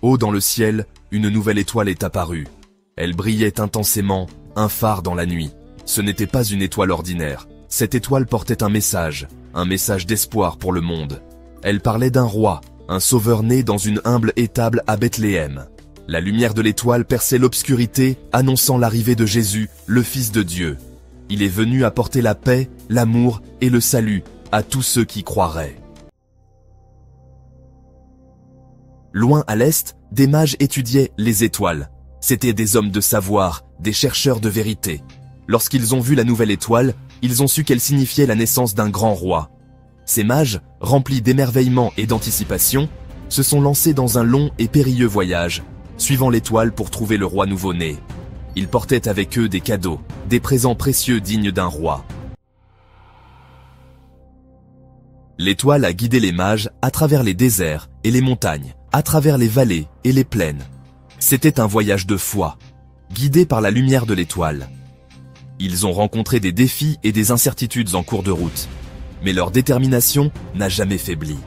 Haut dans le ciel, une nouvelle étoile est apparue. Elle brillait intensément, un phare dans la nuit. Ce n'était pas une étoile ordinaire. Cette étoile portait un message d'espoir pour le monde. Elle parlait d'un roi, un sauveur né dans une humble étable à Bethléem. La lumière de l'étoile perçait l'obscurité, annonçant l'arrivée de Jésus, le Fils de Dieu. Il est venu apporter la paix, l'amour et le salut à tous ceux qui croiraient. Loin à l'est, des mages étudiaient les étoiles. C'étaient des hommes de savoir, des chercheurs de vérité. Lorsqu'ils ont vu la nouvelle étoile, ils ont su qu'elle signifiait la naissance d'un grand roi. Ces mages, remplis d'émerveillement et d'anticipation, se sont lancés dans un long et périlleux voyage, suivant l'étoile pour trouver le roi nouveau-né. Ils portaient avec eux des cadeaux, des présents précieux dignes d'un roi. L'étoile a guidé les mages à travers les déserts et les montagnes, à travers les vallées et les plaines. C'était un voyage de foi, guidé par la lumière de l'étoile. Ils ont rencontré des défis et des incertitudes en cours de route, mais leur détermination n'a jamais faibli.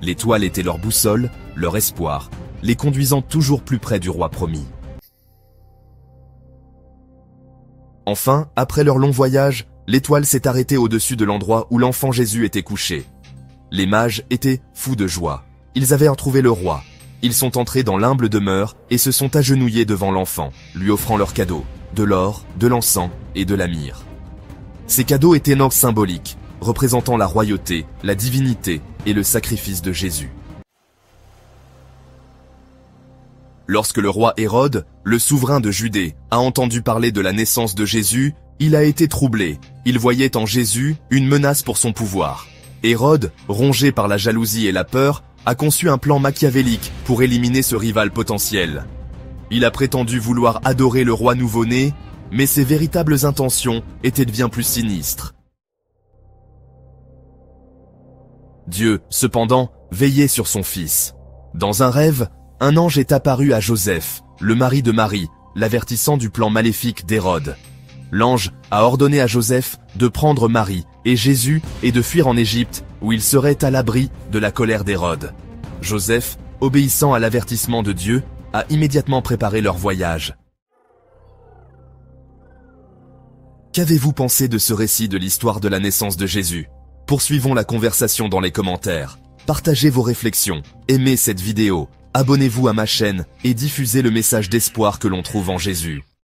L'étoile était leur boussole, leur espoir, les conduisant toujours plus près du roi promis. Enfin, après leur long voyage, l'étoile s'est arrêtée au-dessus de l'endroit où l'enfant Jésus était couché. Les mages étaient fous de joie. Ils avaient retrouvé le roi. Ils sont entrés dans l'humble demeure et se sont agenouillés devant l'enfant, lui offrant leurs cadeaux, de l'or, de l'encens et de la myrrhe. Ces cadeaux étaient non symboliques, représentant la royauté, la divinité et le sacrifice de Jésus. Lorsque le roi Hérode, le souverain de Judée, a entendu parler de la naissance de Jésus, il a été troublé. Il voyait en Jésus une menace pour son pouvoir. Hérode, rongé par la jalousie et la peur, a conçu un plan machiavélique pour éliminer ce rival potentiel. Il a prétendu vouloir adorer le roi nouveau-né, mais ses véritables intentions étaient bien plus sinistres. Dieu, cependant, veillait sur son fils. Dans un rêve, un ange est apparu à Joseph, le mari de Marie, l'avertissant du plan maléfique d'Hérode. L'ange a ordonné à Joseph de prendre Marie et Jésus et de fuir en Égypte, où il serait à l'abri de la colère d'Hérode. Joseph, obéissant à l'avertissement de Dieu, a immédiatement préparé leur voyage. Qu'avez-vous pensé de ce récit de l'histoire de la naissance de Jésus? Poursuivons la conversation dans les commentaires. Partagez vos réflexions, aimez cette vidéo, abonnez-vous à ma chaîne et diffusez le message d'espoir que l'on trouve en Jésus.